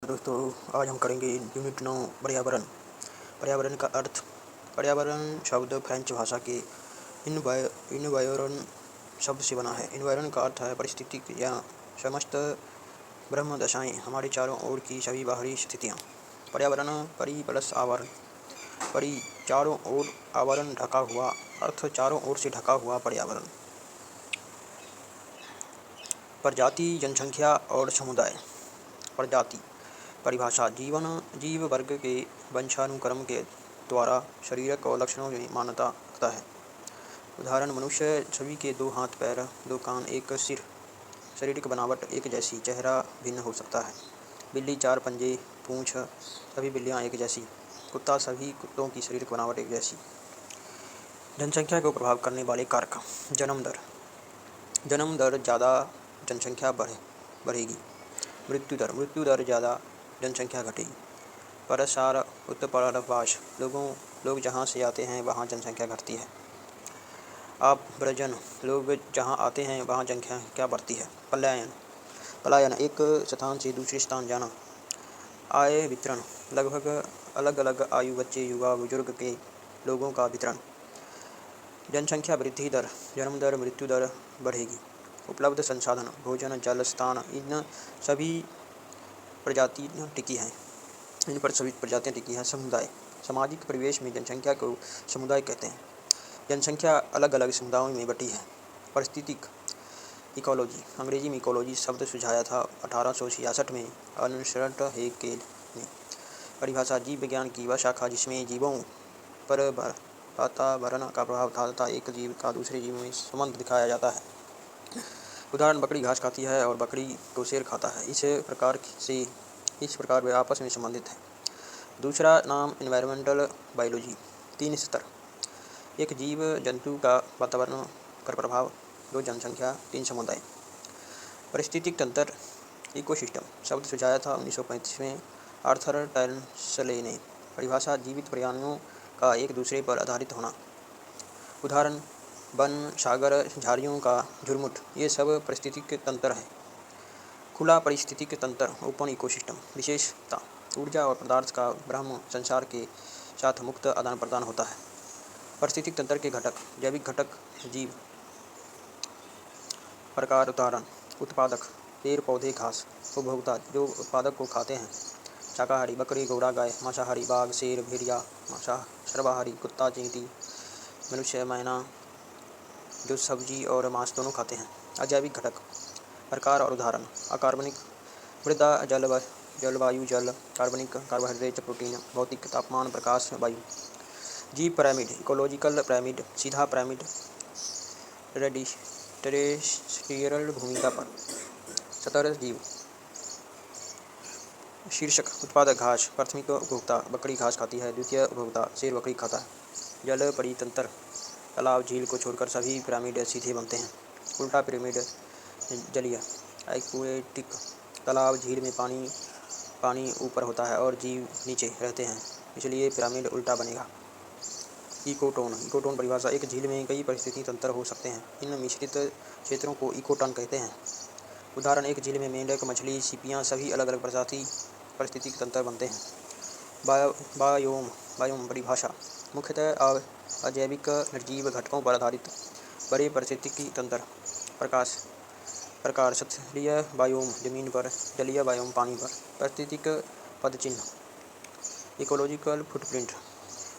दोस्तों, आज हम करेंगे यूनिट 9 पर्यावरण। पर्यावरण का अर्थ। पर्यावरण शब्द फ्रेंच भाषा के इन्वायरन शब्द से बना है। इन्वायरन का अर्थ है परिस्थिति या समस्त ब्रह्म दशाएं, हमारे चारों ओर की सभी बाहरी स्थितियाँ। पर्यावरण परि प्लस आवरण। परि चारों ओर, आवरण ढका हुआ, अर्थ चारों ओर से ढका हुआ पर्यावरण। प्रजाति, जनसंख्या और समुदाय। प्रजाति परिभाषा जीव वर्ग के वंशानुक्रम के द्वारा शारीरिक और लक्षणों में मान्यता रखता है। उदाहरण, मनुष्य सभी के 2 हाथ, पैर, 2 कान, एक सिर। शारीरिक बनावट एक जैसी, चेहरा भिन्न हो सकता है। बिल्ली 4 पंजे, पूंछ, सभी बिल्लियां एक जैसी। कुत्ता, सभी कुत्तों की शारीरिक बनावट एक जैसी। जनसंख्या को प्रभाव करने वाले कारक। जन्म दर ज़्यादा, जनसंख्या बढ़ेगी। मृत्यु दर ज़्यादा, जनसंख्या घटेगी। प्रसार, उत्परवास, लोग जहाँ से आते हैं वहाँ जनसंख्या घटती है। आव्रजन, लोग जहाँ आते हैं वहाँ जनसंख्या बढ़ती है। पलायन, एक स्थान से दूसरे स्थान जाना। आय वितरण, लगभग अलग अलग आयु, बच्चे, युवा, बुजुर्ग के लोगों का वितरण। जनसंख्या वृद्धि दर, जन्म दर, मृत्यु दर बढ़ेगी। उपलब्ध संसाधन, भोजन, जल, स्थान, इन सभी प्रजातियाँ टिकी हैं। इन पर सभी प्रजातियाँ टिकी हैं। समुदाय, सामाजिक परिवेश में जनसंख्या को समुदाय कहते हैं। जनसंख्या अलग अलग समुदायों में बटी है। पारिस्थितिक, इकोलॉजी, अंग्रेजी में इकोलॉजी शब्द सुझाया था 1866 में अर्नस्ट हेकेल ने। परिभाषा, जीव विज्ञान की वह शाखा जिसमें जीवों पर वातावरण का प्रभाव तथा एक जीव का दूसरे जीव में संबंध दिखाया जाता है। उदाहरण, बकरी घास खाती है और बकरी को शेर खाता है। इस प्रकार वे आपस में संबंधित हैं। दूसरा नाम एनवायरमेंटल बायोलॉजी। 3 स्तर। 1 जीव जंतु का वातावरण पर प्रभाव, 2 जनसंख्या, 3 समुदाय। पारिस्थितिक तंत्र, इकोसिस्टम शब्द सुझाया था 1935 में आर्थर टर्नसले ने। परिभाषा, जीवित प्राणियों का एक दूसरे पर आधारित होना। उदाहरण, वन, सागर, झाड़ियों का झुरमुट, ये सब पारिस्थितिक तंत्र है। खुला पारिस्थितिक तंत्र, ओपन इकोसिस्टम। विशेषता, ऊर्जा और पदार्थ का ब्रह्म संसार के साथ मुक्त आदान प्रदान होता है। पारिस्थितिक तंत्र के घटक, जैविक घटक, जीव। प्रकार, उदाहरण, उत्पादक, पेड़ पौधे, घास। उपभोक्ता, जो उत्पादक को खाते हैं। शाकाहारी, बकरी, घोड़ा, गाय। मांसाहारी, बाघ, शेर, भेड़िया। सर्वाहारी, कुत्ता, चींटी, मनुष्य, मैना, जो सब्जी और मांस दोनों खाते हैं। अजैविक घटक, प्रकार और उदाहरण, अकार्बनिक, मृदा, जलवायु, जल। कार्बनिक, कार्बोहाइड्रेट, प्रोटीन। भौतिक, तापमान, प्रकाश, वायु। जीव पिरामिड, इकोलॉजिकल पिरामिड, सीधा पिरामिड, टेरेस्ट्रियल, भूमिका पर। सतह जीव। शीर्षक, उत्पादक, घास। प्राथमिक उपभोक्ता, बकरी घास खाती है। द्वितीय उपभोक्ता, शेर बकरी खाता है। जल परितंत्र, तालाब, झील को छोड़कर सभी पिरामिड सीधे बनते हैं। उल्टा पिरामिड, जलीय। एक्वेटिक, तालाब, झील में पानी ऊपर होता है और जीव नीचे रहते हैं, इसलिए पिरामिड उल्टा बनेगा। इकोटोन परिभाषा, एक झील में कई परिस्थिति तंत्र हो सकते हैं। इन मिश्रित क्षेत्रों को इकोटोन कहते हैं। उदाहरण, एक झील में मेंढक, मछली, सीपियाँ, सभी अलग अलग पारिस्थितिक तंत्र बनते हैं। बायोम परिभाषा, मुख्यतः अजैविक निर्जीव घटकों पर आधारित बड़े पारिस्थितिकी तंत्र। प्रकार, सतहीय बायोम, जमीन पर। जलीय बायोम, पानी पर। पारिस्थितिक पदचिह्न, इकोलॉजिकल फुटप्रिंट,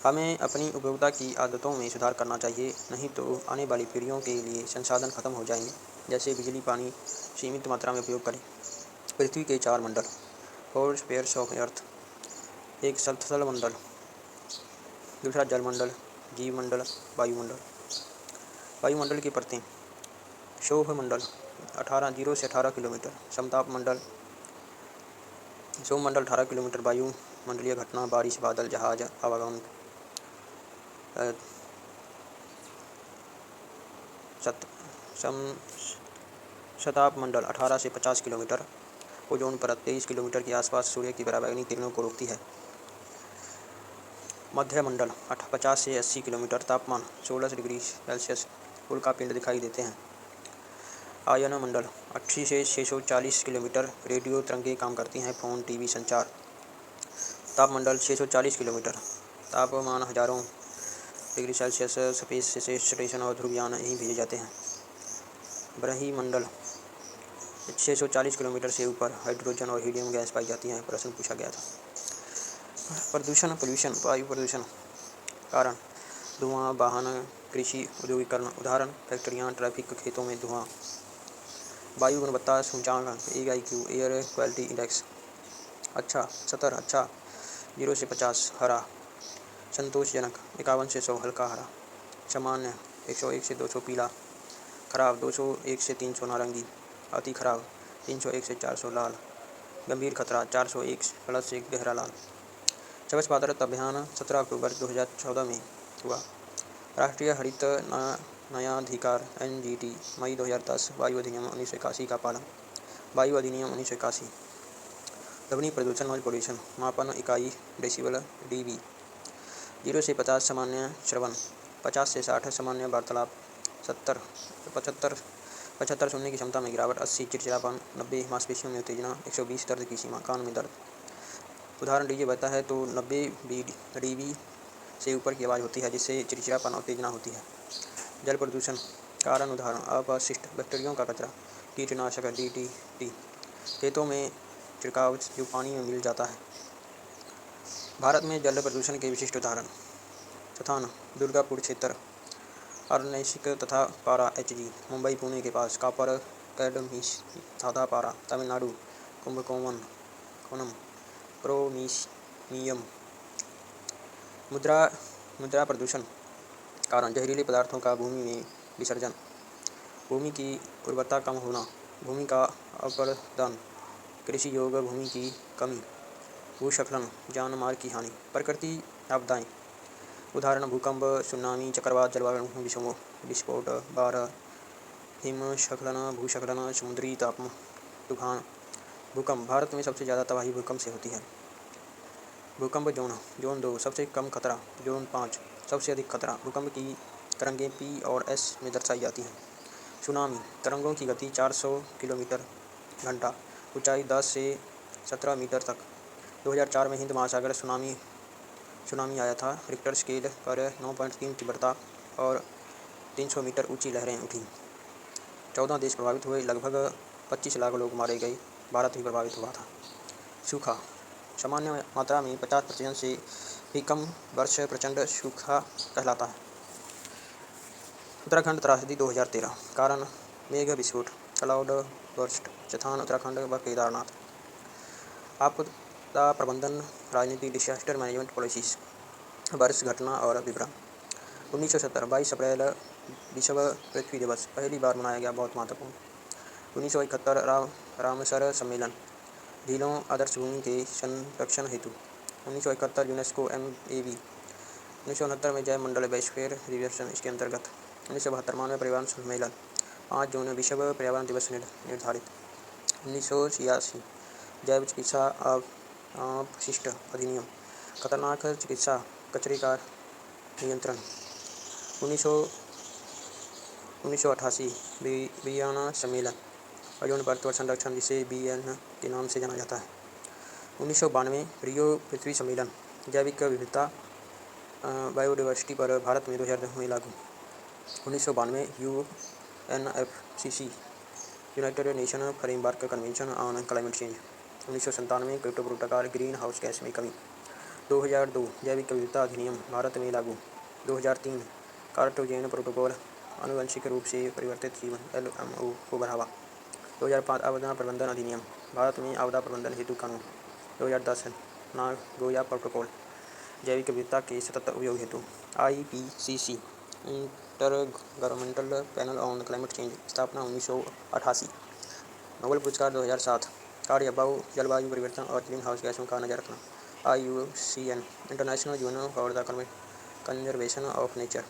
हमें अपनी उपभोक्ता की आदतों में सुधार करना चाहिए, नहीं तो आने वाली पीढ़ियों के लिए संसाधन खत्म हो जाएंगे। जैसे बिजली, पानी सीमित मात्रा में उपयोग करें। पृथ्वी के 4 मंडल, 4 स्फीयर्स ऑफ अर्थ। एक स्थल मंडल, दूसरा जलमंडल, जीवमंडल, वायुमंडल। वायुमंडल की परतें, क्षोभ मंडल 0 से 18 किलोमीटर। समताप मंडल, सौमंडल 18 किलोमीटर। वायु मंडलीय घटना, बारिश, बादल, जहाज, आवागमन। शताप मंडल 18 से 50 किलोमीटर। ओजोन परत 23 किलोमीटर के आसपास सूर्य की पराबैंगनी किरणों को रोकती है। मध्य मंडल 50 से 80 किलोमीटर। तापमान 16 डिग्री सेल्सियस। उल्का पिंड दिखाई देते हैं। आयन मंडल 80 से 640 किलोमीटर। रेडियो तरंगें काम करती हैं, फ़ोन, टीवी, संचार। तापमंडल 640 किलोमीटर। तापमान हज़ारों डिग्री सेल्सियस। स्पेस स्टेशन और ध्रुवयान यहीं भेजे जाते हैं। ब्रह्मंडल 640 किलोमीटर से ऊपर हाइड्रोजन और हीलियम गैस पाई जाती है। प्रश्न पूछा गया था। प्रदूषण, पोल्यूशन, वायु प्रदूषण। कारण धुआं, वाहन, कृषि, औद्योगिकरण। उदाहरण फैक्ट्रियाँ, ट्रैफिक, खेतों में धुआं। वायु गुणवत्ता सूचकांक AIQ, एयर क्वालिटी इंडेक्स। अच्छा 70, अच्छा 0 से 50, हरा। संतोषजनक 51 से 100, हल्का हरा। सामान्य 101 से 200, पीला। खराब 201 से 300, नारंगी। अति खराब 301 से 400, लाल। गंभीर खतरा 401 प्लस से गहरा लाल। स्वच्छ भारत अभियान 17 अक्टूबर 2014 में हुआ। राष्ट्रीय हरित न्यायाधिकार NGT मई 2010। वायु अधिनियम 1981 का पालन। वायु अधिनियम 1981। ध्वनि प्रदूषण, नॉइज पोल्यूशन। मापन इकाई डेसिबल dB। 0 से 50 सामान्य श्रवण। 50 से 60 सामान्य वार्तालाप। 75 सुनने की क्षमता में गिरावट। 80 चिड़चिड़ापन। 90 मांसपेशियों में उत्तेजना। 120 दर्द की सीमा, कान में दर्द। उदाहरण डीजे बजता है तो 90 dB से ऊपर की आवाज़ होती है, जिससे चिड़चिड़ापन और उत्तेजना होती है। जल प्रदूषण। कारण उदाहरण अपशिष्ट, बैक्टीरिया का कचरा, कीटनाशक DDT। खेतों में छिड़काव जो पानी में मिल जाता है। भारत में जल प्रदूषण के विशिष्ट उदाहरण। चथान, दुर्गापुर क्षेत्र। अरनैसिक तथा पारा HG, मुंबई पुणे के पास। कापर कैडमिस सादा पारा, तमिलनाडु। कुंभकोणम क्रोमीशियम। मुद्रा प्रदूषण। कारण जहरीले पदार्थों का भूमि में विसर्जन। भूमि की उर्वरता कम होना। भूमि का अपरदन। कृषि योग्य भूमि की कमी। भूस्खलन, जान माल की हानि। प्रकृति आपदाएं। उदाहरण भूकंप, सुनामी, चक्रवात, जलवायु विस्फोट, बाढ़, हिमस्खलन, भूस्खलन, समुद्री तूफान। भूकंप। भारत में सबसे ज़्यादा तबाही भूकंप से होती है। भूकंप जोन। जोन 2 सबसे कम खतरा। जोन 5 सबसे अधिक खतरा। भूकंप की तरंगें P और S में दर्शाई जाती हैं। सुनामी। तरंगों की गति 400 किलोमीटर घंटा। ऊंचाई 10 से 17 मीटर तक। 2004 में हिंद महासागर सुनामी आया था। रिक्टर स्केल पर 9.3 तीव्रता और 300 मीटर ऊंची लहरें उठीं। 14 देश प्रभावित हुए। लगभग 25 लाख लोग मारे गए। भारत भी प्रभावित हुआ था। सूखा। सामान्य मात्रा में 50% से भी कम वर्ष प्रचंड सूखा कहलाता है। उत्तराखंड त्रासदी 2013। कारण मेघ विस्फोट, क्लाउड बर्स्ट। चट्टान, उत्तराखंड व केदारनाथ। आपदा प्रबंधन राजनीति, डिसास्टर मैनेजमेंट पॉलिसीज। वर्ष, घटना और विवरण। 1970 22 अप्रैल विश्व पृथ्वी दिवस पहली बार मनाया गया, बहुत महत्वपूर्ण। 1971 रामसर सम्मेलन, झीलों आदर्श भूमि के संरक्षण हेतु। 1971 यूनेस्को MAB। 1969 में जैव मंडल बायोस्फीयर रिजर्वेशन इसके अंतर्गत। 1972 मानव पर्यावरण सम्मेलन, 5 जून विश्व पर्यावरण दिवस निर्धारित। 1986 जैव चिकित्सा अपशिष्ट अधिनियम, खतरनाक चिकित्सा कचरे का नियंत्रण। 1988 वियना सम्मेलन, ओजोन परत और संरक्षण, जिसे BN के नाम से जाना जाता है। 1992 रियो पृथ्वी सम्मेलन, जैविक विविधता बायोडाइवर्सिटी पर भारत में 2010 में लागू। 1992 UNFCCC, United nation framework convention on climate change. 1997 Kyoto protocol, green house gas में कमी। 2002 जैविक विविधता अधिनियम, भारत में लागू। 2003 कार्टेजियन प्रोटोकॉल, आनुवंशिक रूप से परिवर्तित जीवन LMO को बढ़ावा। 2005 आपदा प्रबंधन अधिनियम, भारत में आपदा प्रबंधन हेतु कानून। 2010 नागोया प्रोटोकॉल, जैविक विविधता के सतत उपयोग हेतु। IPCC, intergovernmental panel on climate change, स्थापना 1988। नोबेल पुरस्कार 2007, कार्य अभाव, जलवायु परिवर्तन और ग्रीन हाउस गैसों का नजर रखना। IUCN, international union for the conservation of nature,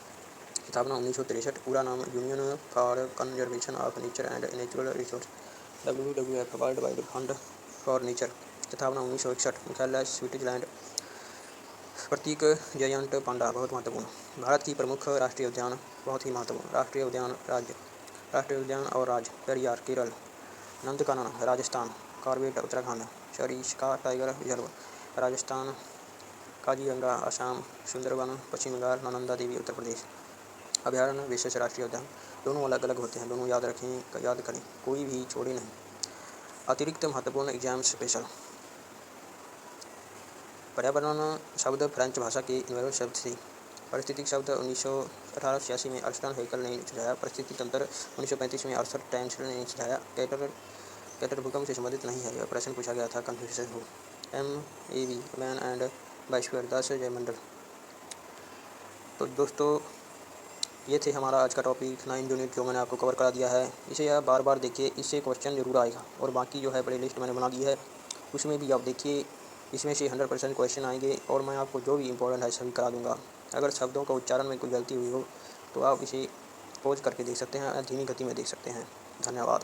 स्थापना 1963। पूरा नाम union for conservation of nature and natural resource. WWF, world wide fund for nature, स्थापना 1961। मुख्यालय स्विट्जरलैंड। प्रतीक जयंट पांडा, बहुत महत्वपूर्ण। भारत की प्रमुख राष्ट्रीय उद्यान, बहुत ही महत्वपूर्ण। राष्ट्रीय उद्यान राज्य राष्ट्रीय उद्यान और राज्य: Periyar Kerala, Nandankanan Rajasthan, Corbett Uttarakhand, Sariska tiger reserve Rajasthan, Kaziranga Assam, Sundarban Paschim Bangal, Nanda Devi Uttar Pradesh. अभयारण्य विशेष राष्ट्रीय उद्यान दोनों अलग अलग होते हैं, दोनों याद करें, कोई भी छोड़े नहीं। अतिरिक्त महत्वपूर्ण एग्जाम स्पेशल। पर्यावरण शब्द फ्रेंच भाषा के इन्वायरमेंट शब्द से। पारिस्थितिक शब्द 1886 में अर्स्टन हैकल ने सुझाया। परिस्थिति तंत्र 1935 में आर्थर टैंसल ने सुझाया। कैटर भूकंप से संबंधित नहीं है। यह प्रश्न पूछा गया था कन्फ्यूशियस को। MAV man and biosphere 10 जयमंडल। तो दोस्तों ये थे हमारा आज का टॉपिक 9 यूनिट जो मैंने आपको कवर करा दिया है। इसे आप बार बार देखिए, इससे क्वेश्चन जरूर आएगा। और बाकी जो है प्ले लिस्ट मैंने बना दी है, उसमें भी आप देखिए, इसमें से 100% क्वेश्चन आएंगे और मैं आपको जो भी इंपॉर्टेंट है सभी करा दूंगा। अगर शब्दों का उच्चारण में कोई गलती हुई हो तो आप इसे पॉज करके देख सकते हैं, धीमी गति में देख सकते हैं। धन्यवाद।